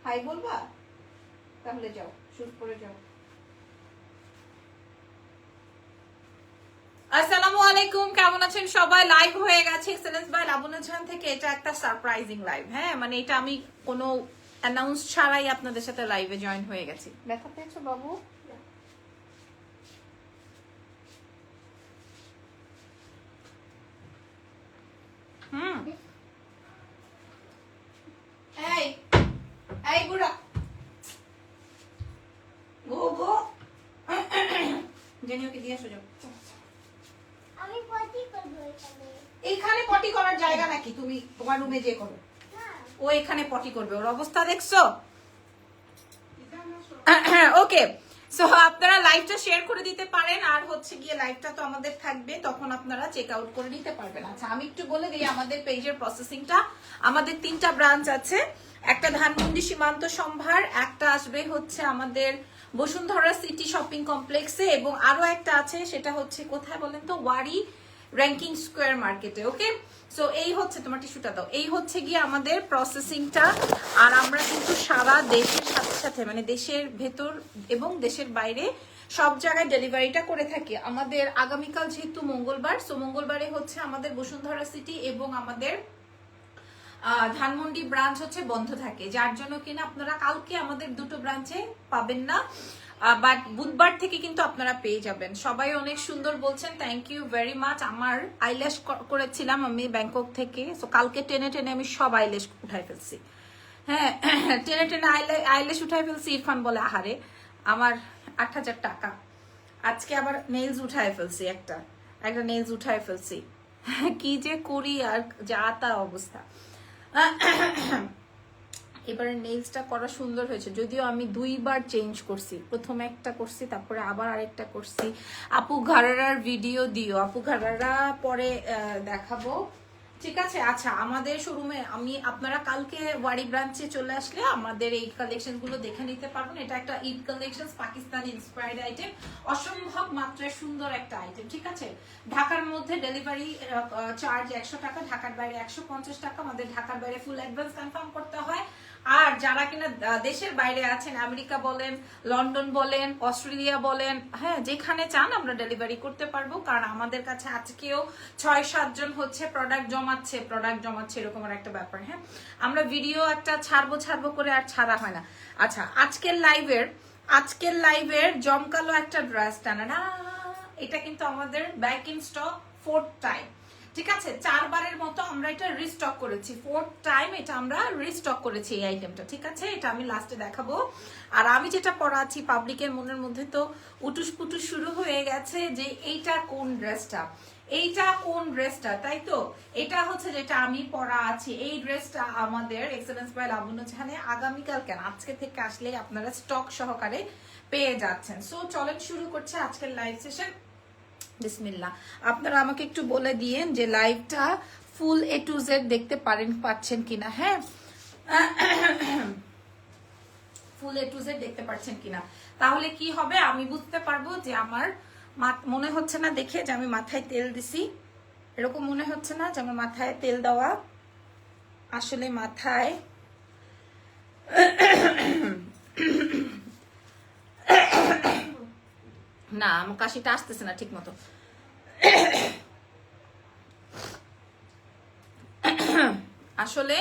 High বলবা? তাহলে যাও, শুট করে যাও। আসসালামু আলাইকুম, কেমন আছেন সবাই? লাইভ হয়ে গেছে এক্সেলেন্স বাই লাবণ্য জাহান থেকে। এটা একটা সারপ্রাইজিং লাইভ, হ্যাঁ, মানে এটা আমি কোনো অ্যানাউন্স ছাড়াই আপনাদের সাথে লাইভে জয়েন হয়ে গেছি। ব্যথা পেয়েছো বাবু? এই এই বুড়া গো গো জানি ওকে দিয়ে আসো, যাও। আমি পটি করব এখানে। এইখানে পটি করার জায়গা নাকি? তুমি তোমার রুমে যে করো। ও এখানে পটি করবে, ওর অবস্থা দেখছো? ওকে, সো আপনারা লাইভটা শেয়ার করে দিতে পারেন, আর হচ্ছে গিয়ে লাইভটা তো আমাদের থাকবে, তখন আপনারা চেক আউট করে নিতে পারবেন। আচ্ছা, আমি একটু বলে দিই আমাদের পেজের প্রসেসিংটা। আমাদের 3টা ব্রাঞ্চ আছে, একটা ধানমন্ডি সীমান্ত সম্ভার, একটা আসবে হচ্ছে আমাদের বসুন্ধরা সিটি শপিং কমপ্লেক্সে, এবং আরো একটা আছে, সেটা হচ্ছে কোথায় বলেন তো? ওয়ারি র্যাঙ্কিং স্কোয়ার মার্কেটে। ওকে, সো এই হচ্ছে, তোমার টিস্যুটা দাও, এই হচ্ছে গিয়ে আমাদের প্রসেসিংটা। আর আমরা কিন্তু সারা দেশের সাথে সাথে মানে দেশের ভেতর এবং দেশের বাইরে সব জায়গায় ডেলিভারিটা করে থাকি। আমাদের আগামীকাল যেহেতু মঙ্গলবার, সো মঙ্গলবারে হচ্ছে আমাদের বসুন্ধরা সিটি এবং আমাদের ধানমন্ডি ব্রাঞ্চ হচ্ছে বন্ধ থাকে, যার জন্য কিনা আপনারা কালকে আমাদের দুটো ব্রাঞ্চে পাবেন না, বাট বুধবার থেকে কিন্তু আপনারা পেয়ে যাবেন। সবাই অনেক সুন্দর বলছেন, থ্যাংক ইউ ভেরি মাচ। আমার আইল্যাশ করেছিলাম আমি ব্যাংকক থেকে, সো কালকে টেনে টেনে আমি সব আইল্যাশ উঠাই ফেলছি। হ্যাঁ, টেনে টেনে আইল্যাশ উঠাই ফেলছি। ইরফান বলে আহারে আমার 8,000 টাকা। আজকে আবার নেইলস উঠাই ফেলছি, একটা নেইলস উঠাই ফেলছি। কি যে করি আর যা তা অবস্থা। এবারে নেইলসটা করা সুন্দর হয়েছে, যদিও আমি 2বার চেঞ্জ করছি। প্রথমে একটা করছি, তারপরে আবার আরেকটা করছি। আপু ঘাড়ার ভিডিও দিও, আপু ঘাড়ারা পরে দেখাবো, ঠিক আছে? আচ্ছা, আমাদের শোরুমে আপনারা কালকে ওয়ারি ব্রাঞ্চে চলে আসলে আমাদের এই কালেকশন গুলো দেখে নিতে পারবেন। এটা একটা Eid collection, Pakistani inspired item, অসম্ভব মাত্রায় সুন্দর একটা আইটেম, ঠিক আছে? ঢাকার মধ্যে ডেলিভারি চার্জ 100 টাকা, ঢাকার বাইরে 150 টাকা। আমাদের ঢাকার বাইরে ফুল অ্যাডভান্স কনফার্ম করতে হয়। আর যারা কিনা দেশের বাইরে আছেন, আমেরিকা বলেন, লন্ডন বলেন, অস্ট্রেলিয়া বলেন, হ্যাঁ, যেখানে চান আমরা ডেলিভারি করতে পারবো। কারণ আমাদের কাছে আজকেও 6-7 জন হচ্ছে প্রোডাক্ট জমাচ্ছে এরকম একটা ব্যাপার। হ্যাঁ, আমরা ভিডিও একটা ছাড়বো করে আর ছাড়া হয় না। আচ্ছা, আজকের লাইভের জমকালো একটা ড্রেস টানা না, এটা কিন্তু আমাদের back in stock 4th time, ঠিক আছে? 4বারের মতো আমরা এটা রিস্টক করেছি, 4th টাইম এটা আমরা রিস্টক করেছি এই আইটেমটা, ঠিক আছে? এটা আমি লাস্টে দেখাবো। আর আমি যেটা পরা আছি, পাবলিকের মনের মধ্যে তো উটুস পুটুস শুরু হয়ে গেছে যে এইটা কোন ড্রেসটা, তাই তো? এটা হচ্ছে যেটা আমি পরা আছি, এই ড্রেসটা আমাদের এক্সেলেন্স বাই লাবণ্য জাহানে আগামীকাল কেন আজকে থেকে আসলে আপনারা স্টক সহকারে পেয়ে যাচ্ছেন। সো চলেন শুরু করছে আজকের লাইভ সেশন। বিসমিল্লাহ। আপনারা আমাকে একটু বলে দিয়েন যে লাইভটা ফুল A to Z দেখতে পাচ্ছেন কিনা। হ্যাঁ, ফুল A to Z দেখতে পাচ্ছেন কিনা, তাহলে কি হবে আমি বুঝতে পারবো যে আমার মনে হচ্ছে না দেখে যে আমি মাথায় তেল দিছি, এরকম মনে হচ্ছে না যে আমার মাথায় তেল দেওয়া, আসলে মাথায় না, আমার কাশিটা আসতেছে না ঠিক মতো। আসলে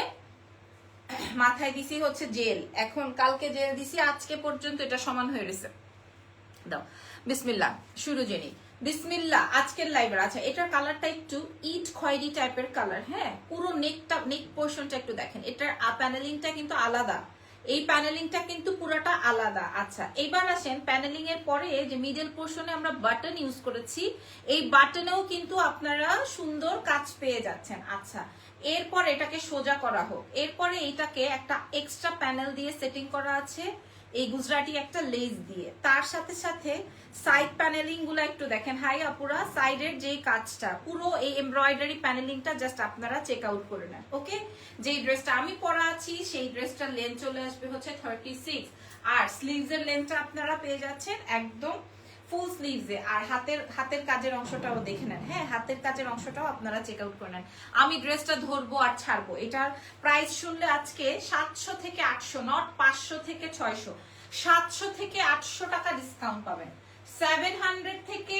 মাথায় দিছি হচ্ছে জেল, এখন কালকে জেল দিছি, আজকে পর্যন্ত এটা সমান হয়ে গেছে। দাও বিসমিল্লাহ, শুরু জেনি বিসমিল্লাহ। আজকের লাইভের, আচ্ছা, এটার কালারটা একটু ইট খয়েরি টাইপের কালার। হ্যাঁ, পুরো নেক পোর্শনটা একটু দেখেন, এটার প্যানেলিংটা কিন্তু আলাদা, এই প্যানেলিংটা কিন্তু পুরোটা আলাদা। আচ্ছা, এবার আসেন প্যানেলিং এর পরে যে মিডল পোর্শনে আমরা বাটন ইউজ করেছি, এই বাটনেও কিন্তু আপনারা সুন্দর কাজ পেয়ে যাচ্ছেন। আচ্ছা, এরপর এটাকে সোজা করা হোক, এরপরে এটাকে একটা এক্সট্রা প্যানেল দিয়ে সেটিং করা আছে, এই গুজরাটি একটা লেস দিয়ে। তার সাথে সাথে সাইড প্যানেলিং গুলো একটু দেখেন। হাই আপুরা, সাইডের যে কাজটা, পুরো এই এমব্রয়ডারি প্যানেলিংটা জাস্ট আপনারা চেক আউট করে নেন। ওকে, যেই ড্রেসটা আমি পরা আছি সেই ড্রেসটার লেন্থ চলে আসবে হচ্ছে 36, আর স্লিভস এর লেন্থটা আপনারা পেয়ে যাচ্ছেন একদম ফুল স্লিভসে। আর হাতের কাজের অংশটাও দেখে নেন, হ্যাঁ হাতের কাজের অংশটাও আপনারা চেক আউট করে নেন। আমি ড্রেসটা ধরবো আর ছাড়বো। এটার প্রাইস শুনলে আজকে 700 থেকে 800, নট 500 থেকে 600, 700 থেকে 800 টাকা ডিসকাউন্ট পাবেন। 700 থেকে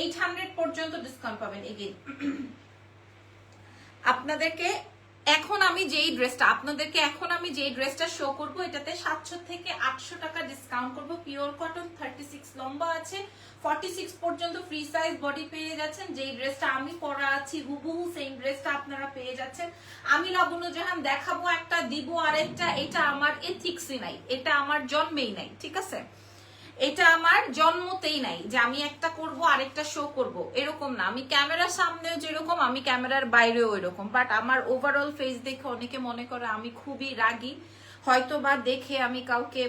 800 পর্যন্ত ডিসকাউন্ট পাবেন। এগেইন আপনাদেরকে এখন আমি যেই ড্রেসটা শো করব এটাতে 700 থেকে 800 টাকা ডিসকাউন্ট করব। পিওর কটন, 36 লম্বা আছে, 46 পর্যন্ত ফ্রি সাইজ বডি পেয়ে যাচ্ছেন। যেই ড্রেসটা আমি পরা আছি হুবহু সেম ড্রেসটা আপনারা পেয়ে যাচ্ছেন। আমি লাবণ্য জাহান দেখাবো একটা, দিব আরেকটা, এটা আমার এথিক্সই নাই, এটা আমার জন্মেই নাই, ঠিক আছে? এটা আমার জন্মতেই নাই যে আমি একটা করব আরেকটা শো করব, এরকম না। আমি ক্যামেরার সামনেও যেরকম, আমি ক্যামেরার বাইরেও এরকম। বাট আমার ওভারঅল ফেস দেখে অনেকে মনে করে আমি খুবই রাগী, হয়তো বা দেখে আমি কাউকে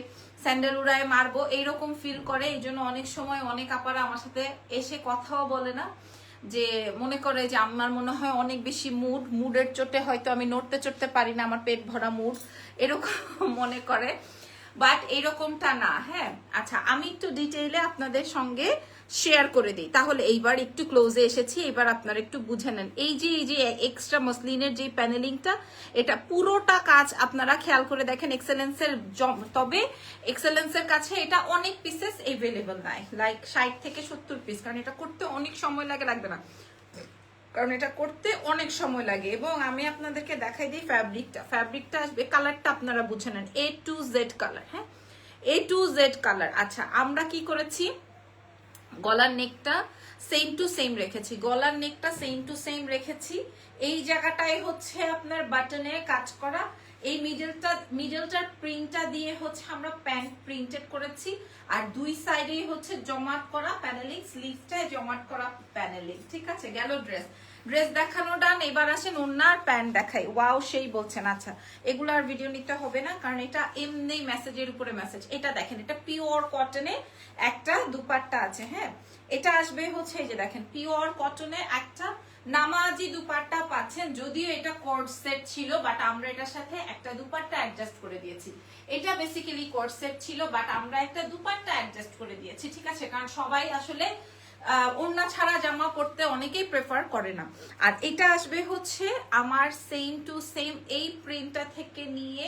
স্যান্ডেল উড়ায় মারবো এইরকম ফিল করে। এই জন্য অনেক সময় অনেক আপারা আমার সাথে এসে কথাও বলে না, যে মনে করে যে আমার মনে হয় অনেক বেশি মুডের চোটে হয়তো আমি নড়তে চড়তে পারি না, আমার পেট ভরা মুড, এরকম মনে করে। বাট এরকমটা না, হ্যাঁ। আচ্ছা আমি একটু ডিটেইলে আপনাদের সঙ্গে শেয়ার করে দিই, তাহলে এইবার একটু ক্লোজে এসেছি, এবার আপনারা একটু বুঝে নেন। এই যে এক্সট্রা মসলিনের যে প্যানেলিংটা, এটা পুরোটা কাজ আপনারা খেয়াল করে দেখেন এক্সেলেন্সের। তবে এক্সেলেন্সের কাছে এটা অনেক পিসেস এভেলেবল নাই, লাইক 60 থেকে 70 পিস, কারণ এটা করতে অনেক সময় লাগে, লাগবে না কারণ এটা করতে অনেক সময় লাগে। এবং আমি আপনাদেরকে দেখাই দিই ফ্যাব্রিকটা আসবে, কালারটা আপনারা বুঝে নেন, A to Z কালার, হ্যাঁ A to Z কালার। আচ্ছা আমরা কি করেছি, গলার নেকটা সেম টু সেম রেখেছি, গলার নেকটা সেম টু সেম রেখেছি। এই জায়গাটায় হচ্ছে আপনার বাটনে কাজ করা, এই মিডলটার প্রিন্টটা দিয়ে হচ্ছে আমরা প্যান্ট প্রিন্টেড করেছি। আর দুই সাইডেই হচ্ছে জমাট করা প্যানেলিং, স্লিভসটায় জমাট করা প্যানেলিং, ঠিক আছে? গেল ড্রেস দেখানো ডান। এবার আসেন ওন্না আর প্যান্ট দেখাই। ওয়াও সেই বলছেন। আচ্ছা এগুলো আর ভিডিও নিতে হবে না, কারণ এটা এমনি মেসেজের উপরে মেসেজ। এটা দেখেন, এটা পিওর কটনে একটা দুপাট্টা আছে, হ্যাঁ এটা আসবে হচ্ছে এই যে দেখেন পিওর কটনে একটা নামাজি দুপাট্টা পাচ্ছেন। যদিও এটা কোর্ড সেট ছিল, বাট আমরা এটার সাথে একটা দুপাট্টা অ্যাডজাস্ট করে দিয়েছি। এটা বেসিক্যালি কোর্ড সেট ছিল, বাট আমরা একটা দুপাট্টা অ্যাডজাস্ট করে দিয়েছি, ঠিক আছে? কারণ সবাই আসলে ওড়না ছাড়া জামা পরতে অনেকেই প্রেফার করে না। আর এটা আসবে হচ্ছে আমার সেম টু সেম এই প্রিন্টটা থেকে নিয়ে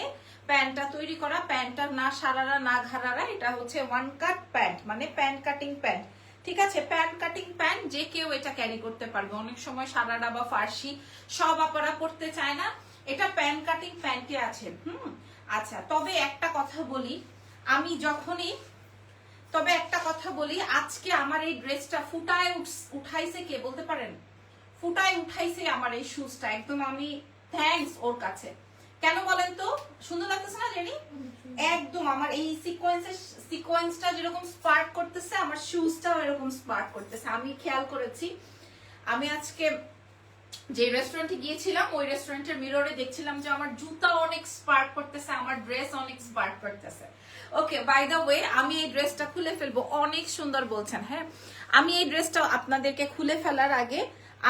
প্যান্টটা তৈরি করা। প্যান্টটা না সারারা না ঘাড়ারা, এটা হচ্ছে ওয়ান কাট প্যান্ট, মানে প্যান্ট কাটিং প্যান্ট, ঠিক আছে? প্যান্ট কাটিং প্যান্ট যে কেউ এটা ক্যারি করতে পারবে। অনেক সময় সারারা বা ফার্সি সব আপনারা পড়তে চায় না, এটা প্যান্ট কাটিং প্যান্টে আছে। আচ্ছা তবে একটা কথা বলি, আমি যখনই আজকে আমার এই ড্রেসটা ফুটায় উঠাইছে কে বলতে পারেন? ফুটায় উঠাইছে আমার এই শুজটা, একদম আমি থ্যাঙ্কস ওর কাছে। কেন বলেন তো? সুন্দর লাগতেছে না জেনি? একদম আমার এই সিকোয়েন্সটা যেরকম স্পার্ক করতেছে, আমার শুজটাও এরকম স্পার্ক করতেছে। আমি খেয়াল করেছি, আমি আজকে যে রেস্টুরেন্টে গিয়েছিলাম ওই রেস্টুরেন্টের মিররে দেখছিলাম যে আমার জুতা অনেক স্পার্ক করতেছে, আমার ড্রেস অনেক স্পার্ক করতেছে। ওকে বাই দ্য ওয়ে আমি এই ড্রেসটা খুলে ফেলবো, অনেক সুন্দর বলছেন, হ্যাঁ আমি এই ড্রেসটা আপনাদেরকে খুলে ফেলার আগে,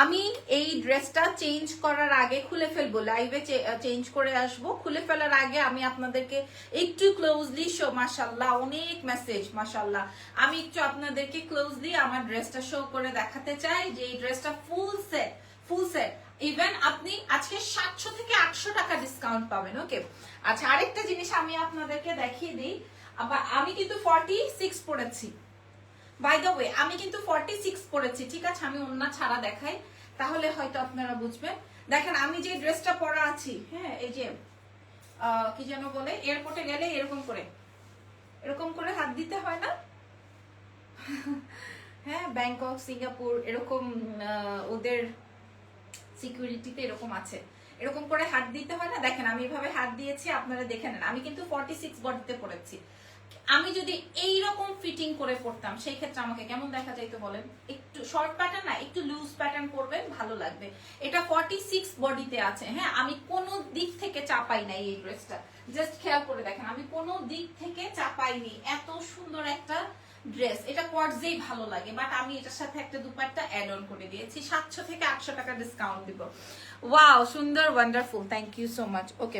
আমি এই ড্রেসটা চেঞ্জ করার আগে খুলে ফেলবো, লাইভে চেঞ্জ করে আসবো। খুলে ফেলার আগে আমি আপনাদেরকে একটু ক্লোজলি শো, মাশাআল্লাহ অনেক মেসেজ, মাশাআল্লাহ। আমি একটু আপনাদেরকে ক্লোজলি আমার ড্রেসটা শো করে দেখাতে চাই যে এই ড্রেসটা ফুল সেট ইভেন আপনি আজকে 700 থেকে 800 টাকা ডিসকাউন্ট পাবেন। ওকে আচ্ছা আরেকটা জিনিস আমি আপনাদেরকে দেখিয়ে দিই, আমি কিন্তু 46 পড়েছি, বাই দ্য ওয়ে আমি কিন্তু 46 পড়েছি, ঠিক আছে? আমি ওন্না ছাড়া দেখাই, তাহলে হয়তো আপনারা বুঝবেন। দেখেন আমি যে ড্রেসটা পরা আছি, হ্যাঁ এই যে কি যেন বলে, এয়ারপোর্টে গেলে এরকম করে হাত দিতে হয় না? হ্যাঁ ব্যাংকক সিঙ্গাপুর এরকম ওদের সিকিউরিটিতে এরকম আছে, এরকম করে হাত দিতে হয় না? দেখেন আমি এভাবে হাত দিয়েছি, আপনারা দেখে নেন। আমি কিন্তু 46 বডিতে পড়েছি। আমি যদি এইরকম ফিটিং করে পড়তাম সেই ক্ষেত্রে আমাকে কেমন দেখা যাইতো বলেন? একটু শর্ট প্যাটার্ন না, একটু লুজ প্যাটার্ন পরবেন, ভালো লাগবে। এটা 46 বডিতে আছে, হ্যাঁ আমি কোনো দিক থেকে চাপাই নাই এই ড্রেসটা, জাস্ট খেয়াল করে দেখেন আমি কোনো দিক থেকে চাপাইনি। এত সুন্দর একটা ড্রেস, এটা কোয়ার্টজেই ভালো লাগে, বাট আমি এটার সাথে একটা দুপাট্টা অ্যাড অন করে দিয়েছি। 700 থেকে 800 টাকা ডিসকাউন্ট দিব। ওয়াও সুন্দর, wonderful, thank you so much. Okay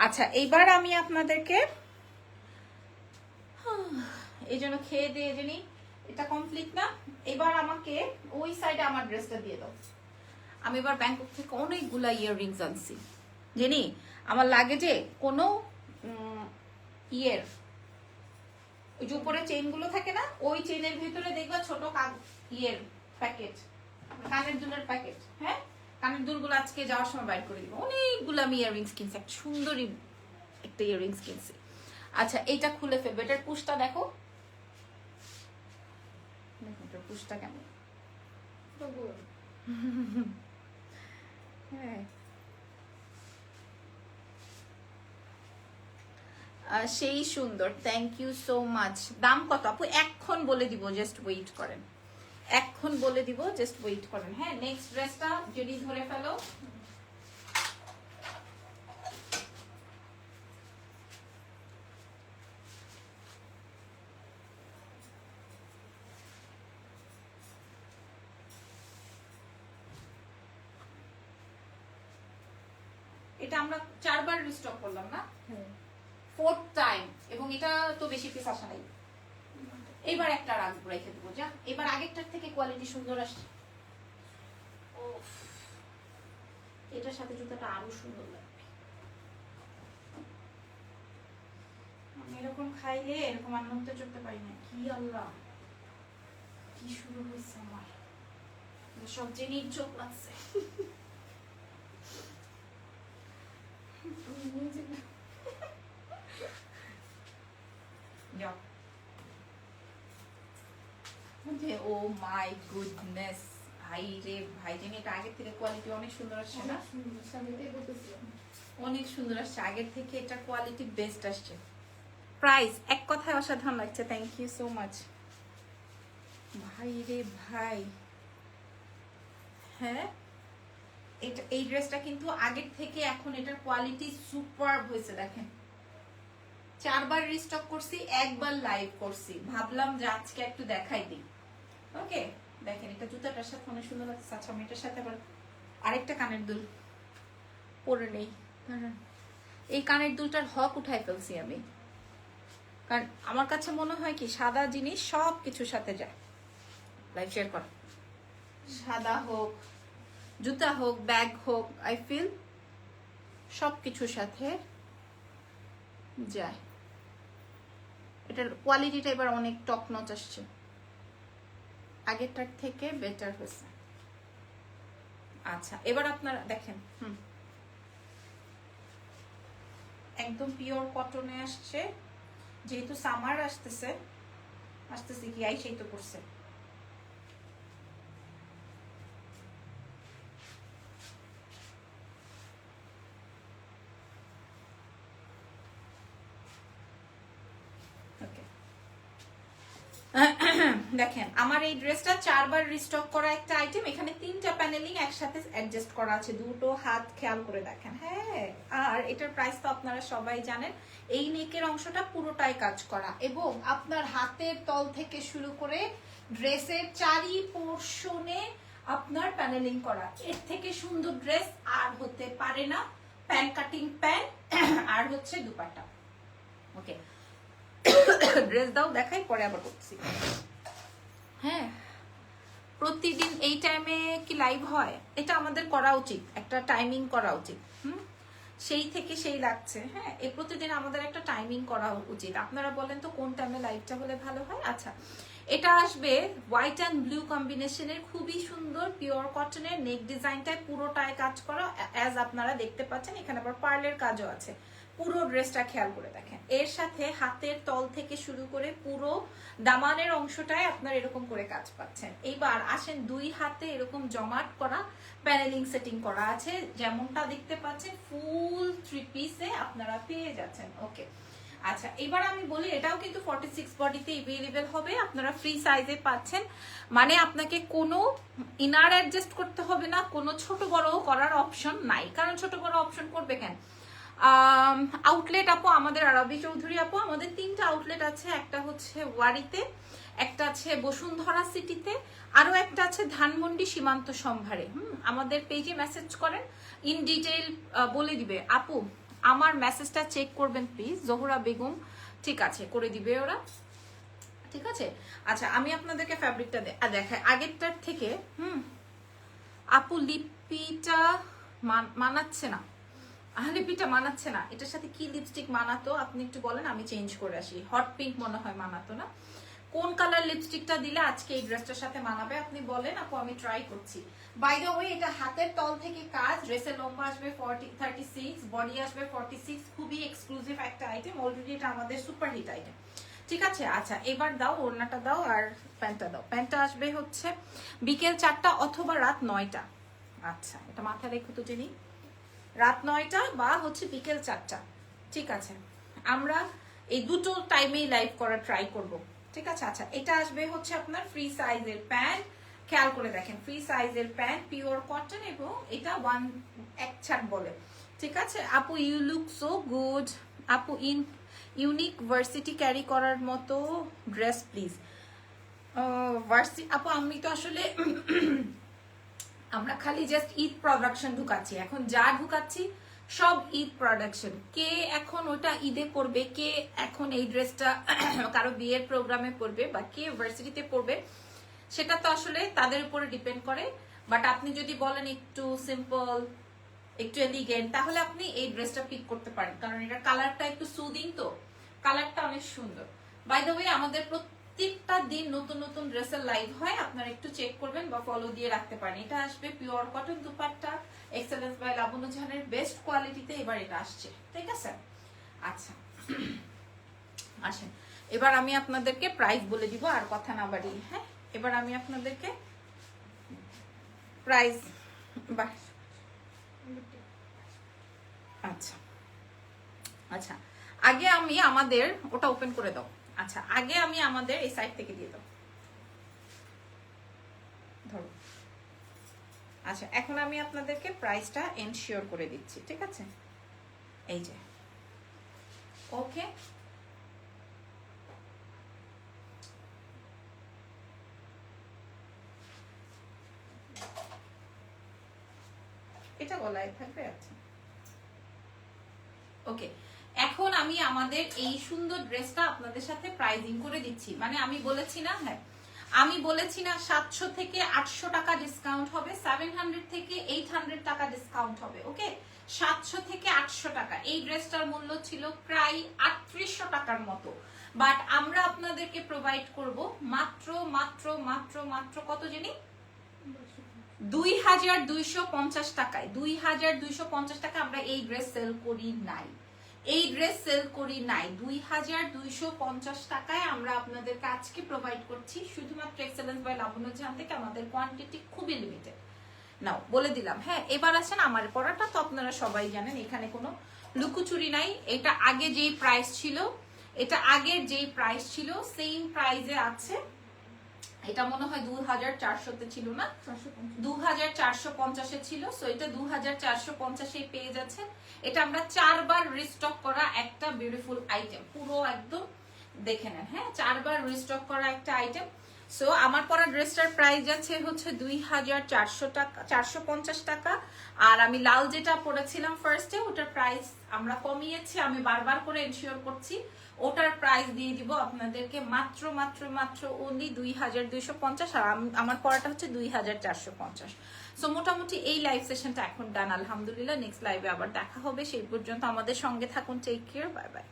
আচ্ছা এইবার আমি আপনাদেরকে এই জন্য খেয়ে দিয়ে জানি এটা কমপ্লিট না? এবার আমাকে ওই সাইডে আমার ড্রেসটা দিয়ে দাও। আমি এবার ব্যাংকক থেকে অনেকগুলা ইয়াররিংস আনছি, জানি আমার লাগে যে কোনো ইয়ের ওই যে উপরে চেইন গুলো থাকে না, ওই চেইনের ভিতরে দেখবা ছোট ইয়ের প্যাকেট, কানের দুলের প্যাকেট। হ্যাঁ, কানের দুলগুলো আজকে যাওয়ার সময় বাইর করে দিব। অনেকগুলো আমি ইয়াররিংস কিনছি, একটা সুন্দরী একটা ইয়াররিংস কিনছি। আচ্ছা, এইটা খুলে ফেলবো। এটার পুশটা দেখো, এটার পুশটা কেমন। হ্যাঁ, সেই সুন্দর, থ্যাংক ইউ সো মাচ। দাম কত আপু? এখন বলে দিব, জাস্ট ওয়েট করেন, এখন বলে দিব, জাস্ট ওয়েট করেন। হ্যাঁ, নেক্সট ড্রেসটা যদি ধরে ফেলো। এটা আমরা 4 বার রিস্টক করলাম না, 4th টাইম, এবং এটা তো বেশি পিস আসা নাই। এবার একটা রাখবো, রেখে দেবো। যা, এবার আগেরটার থেকে কোয়ালিটি সুন্দর আসছে। এটার সাথে জুতাটা আরো সুন্দর লাগবে। আমি এরকম খাইলে এরকম আনন্দ চলতে পারি না। কি আল্লাহ, কি শুরু হয়েছে আমার, সব জিনিস চোখ লাগছে। ও মাই গুডনেস, ভাই রে ভাই, জানি এটা আগের থেকে কোয়ালিটি অনেক সুন্দর আসছে না? অনেক সুন্দর আসছে, আগের থেকে এটা কোয়ালিটি বেস্ট আসছে। প্রাইস এক কথায় অসাধারণ লাগছে, থ্যাংক ইউ সো মাচ ভাই রে ভাই। হ্যাঁ, এটা এই ড্রেসটা কিন্তু আগের থেকে এখন এটার কোয়ালিটি সুপার হয়েছে। দেখেন, 4 বার রিস্টক করছি, 1 বার লাইভ করছি, ভাবলাম যে আজকে একটু দেখাই দিই। ওকে, দেখেন এটা জুতাটার সাথে অনেক সুন্দর লাগছে। আচ্ছা, আমি এটার সাথে আবার আরেকটা কানের দুল পরে নেই। এই কানের দুলটার হক উঠাই ফেলছি আমি, কারণ আমার কাছে মনে হয় কি সাদা জিনিস সব কিছুর সাথে যায়। লাইভ শেয়ার কর, সাদা হোক, জুতা হোক, ব্যাগ হোক, আই ফিল সব কিছুর সাথে যায়। এটার কোয়ালিটিটা এবার অনেক টপ নচ আসছে, আগেরটার থেকে বেটার হয়েছে। আচ্ছা, এবার আপনারা দেখেন, একদম পিওর কটনে আসছে, যেহেতু সামার আসতেছে কি আই সেই তো করছে। দেখেন, আমার এই ড্রেসটা 4 বার রিস্টক করা একটা আইটেম। এখানে 3টা প্যানেলিং একসাথে অ্যাডজাস্ট করা আছে, দুটো হাত খেয়াল করে দেখেন। হ্যাঁ, আর এটার প্রাইস তো আপনারা সবাই জানেন। এই নেকের অংশটা পুরোটাই কাজ করা, এবং আপনার হাতের তল থেকে শুরু করে ড্রেসের চারি পোর্শনে আপনার প্যানেলিং করা। এর থেকে সুন্দর ড্রেস আর হতে পারে না। প্যান কাটিং প্যান্ট আর হচ্ছে দুপাট্টা। ওকে, ড্রেস দাও দেখাই, পরে আবার করছি। হ্যাঁ, প্রতিদিন এই টাইমে কি লাইভ হয়? এটা আমাদের করা উচিত, একটা টাইমিং করা উচিত। সেই থেকে সেই লাগছে। হ্যাঁ, এই প্রতিদিন আমাদের একটা টাইমিং করা উচিত। আপনারা বলেন তো কোন টাইমে লাইভটা হলে ভালো হয়? আচ্ছা, এটা আসবে হোয়াইট অ্যান্ড ব্লু কম্বিনেশনের, খুবই সুন্দর পিওর কটনের। নেক ডিজাইনটায় পুরোটায় কাজ করা, অ্যাজ আপনারা দেখতে পাচ্ছেন। এখানে আবার পার্লের কাজও আছে। পুরো ড্রেসটা খেয়াল করে দেখেন, এর সাথে হাতের তল থেকে শুরু করে পুরো দামানের অংশটায় আপনার এরকম করে কাজ পাচ্ছেন। এইবার আসেন, 2 হাতে এরকম জমাট করা প্যানেলিং সেটিং করা আছে, যেমনটা দেখতে পাচ্ছেন ফুল 3 পিসে আপনারা পেয়ে যাচ্ছেন। ওকে, আচ্ছা, এবার আমি বলি, এটাও কিন্তু 46 বডিতে এভেলেবেল হবে, আপনারা ফ্রি সাইজে পাচ্ছেন। মানে আপনাকে কোনো ইনার অ্যাডজাস্ট করতে হবে না, কোনো ছোট বড় করার অপশন নাই। কারণ ছোট বড় অপশন করবে কেন? আউটলেট আপু আমাদের আরবি চৌধুরী আপু, আমাদের 3টা আউটলেট আছে। একটা হচ্ছে ওয়ারিতে, একটা আছে বসুন্ধরা সিটিতে, আরো একটা আছে ধানমন্ডি সীমান্ত সম্ভারে। আমাদের পেজে মেসেজ করেন, ইন ডিটেইল বলে দিবে। আপু আমার মেসেজটা চেক করবেন প্লিজ, জোহরা বেগম, ঠিক আছে করে দিবে ওরা। ঠিক আছে। আচ্ছা আমি আপনাদেরকে ফ্যাব্রিকটা দেখাই আগেরটার থেকে। আপু লিপিটা মানাচ্ছে না, লিপিটা মানাচ্ছে না, এটার সাথে কি লিপস্টিক মানাতো আপনি একটু বলেন, আমি চেঞ্জ করে আসি। হট পিঙ্ক মনে হয় মানাতো না। কোন কালার লিপস্টিকটা দিলে আজকে এই ড্রেসটার সাথে মানাবে আপনি বলেন আপু, আমি ট্রাই করছি। বাই দ্য ওয়ে এটা হাতের তল থেকে কাজ, ড্রেসের লম্বা আসবে 36, বডি আসবে 46, খুবই এক্সক্লুসিভ একটা আইটেম, অলরেডি এটা আমাদের সুপার হিট আইটেম। ঠিক আছে। আচ্ছা এবার দাও, ওড়নাটা দাও আর প্যান্টটা দাও। প্যান্টটা আসবে হচ্ছে বিকেল 4টা অথবা রাত 9টা। আচ্ছা এটা মাথায় রেখো তো জেনি, রাত 9টা বা হচ্ছে বিকেল 4টা। ঠিক আছে, আমরা এই দুটো টাইমেই লাইভ করার ট্রাই করব। ঠিক আছে। আচ্ছা এটা আসবে হচ্ছে আপনার ফ্রি সাইজের প্যান্ট, খেয়াল করে দেখেন ফ্রি সাইজের প্যান্ট, পিওর কটন, এবং এটা এক ছাট বলে। ঠিক আছে আপু, ইউ লুক সো গুড আপু, ইউনিক ভার্সিটি ক্যারি করার মতো ড্রেস প্লিজ। আপু আমি তো আসলে আমরা খালি জাস্ট ঈদ প্রোডাকশন ঢুকাচ্ছি, এখন যা ঢুকাচ্ছি সব ঈদ প্রোডাকশন। কে এখন ওটা ঈদে পরবে, কে এখন এই ড্রেসটা কারো বিয়ের প্রোগ্রামে পরবে বা কে ভার্সিটিতে পরবে, সেটা তো আসলে তাদের উপরে ডিপেন্ড করে। বাট আপনি যদি বলেন একটু সিম্পল, একটু এলিগেন্ট, তাহলে আপনি এই ড্রেসটা পিক করতে পারেন, কারণ এটার কালারটা একটু সুদিং, তো কালারটা অনেক সুন্দর। বাই দ্য ওয়ে আমাদের প্রত্যেকটা দিন নতুন নতুন ড্রেসের লাইভ হয়, আপনারা একটু চেক করবেন বা ফলো দিয়ে রাখতে পারেন। এটা আসবে pure cotton dupatta, excellence by Labanya জাহানের বেস্ট কোয়ালিটিতে এবার এটা আসছে। ঠিক আছে। আচ্ছা আসেন এবার আমি আপনাদেরকে প্রাইস বলে দিব, আর কথা না বাড়িয়ে। হ্যাঁ এবার আমি আপনাদেরকে প্রাইস আচ্ছা আচ্ছা আগে আমি আমাদের ওটা ওপেন করে দাও। আচ্ছা আগে আমি আমাদের এই সাইড থেকে দিয়ে দাও, ধরো। আচ্ছা এখন আমি আপনাদেরকে প্রাইসটা এনশিওর করে দিচ্ছি। ঠিক আছে, এই যে ওকে, এটা গলায় থাকবে। আচ্ছা ওকে, এখন আমি আমাদের এই সুন্দর ড্রেসটা আপনাদের সাথে প্রাইজিং করে দিচ্ছি। মানে আমি বলেছি না, হ্যাঁ আমি বলেছি না 700 থেকে 800 টাকা ডিসকাউন্ট হবে, 700 থেকে 800 টাকা ডিসকাউন্ট হবে। ওকে 700 থেকে 800 টাকা। এই ড্রেসটার মূল্য ছিল প্রায় 3800 টাকার মতো, বাট আমরা আপনাদেরকে প্রোভাইড করব মাত্র মাত্র মাত্র মাত্র কত জানি, 2250 টাকায়। 2250 টাকা আমরা এই ড্রেস সেল করি নাই, এই ড্রেস সেল করি নাই। 2250 টাকায় আমরা আপনাদেরকে আজকে প্রোভাইড করছি, শুধুমাত্র এক্সেলেন্স বাই লাবণ্য জাহান থেকে। আমাদের কোয়ান্টিটি খুবই লিমিটেড, নাও বলে দিলাম। হ্যাঁ এবার আসেন আমার পড়াটা, তো আপনারা সবাই জানেন এখানে কোনো লুকোচুরি নাই। এটা আগে যেই প্রাইস ছিল, এটা আগের যেই প্রাইস ছিল সেম প্রাইসে আছে। এটা মনে হয় 2400-তে ছিল না, 2450-এ ছিল। সো এটা 2450-এ পেয়ে যাচ্ছেন। এটা আমরা 4 বার রিস্টক করা একটা বিউটিফুল আইটেম, পুরো একদম দেখে নেন। হ্যাঁ 4 বার রিস্টক করা একটা আইটেম। সো আমার পরা ড্রেসটার প্রাইস যাচ্ছে হচ্ছে 2400 টাকা, 450 টাকা। আর আমি লাল যেটা পরেছিলাম ফার্স্টে, ওটার প্রাইস আমরা কমিয়েছি, আমি বারবার করে এনশিওর করছি। ওটার প্রাইস দিয়ে দিব আপনাদেরকে মাত্র মাত্র মাত্র অনলি 2250, আর আমার পড়াটা হচ্ছে 2450। সো মোটামুটি এই লাইভ সেশনটা এখন ডান, আলহামদুলিল্লাহ। নেক্সট লাইভে আবার দেখা হবে, সেই পর্যন্ত আমাদের সঙ্গে থাকুন। Take care, bye by.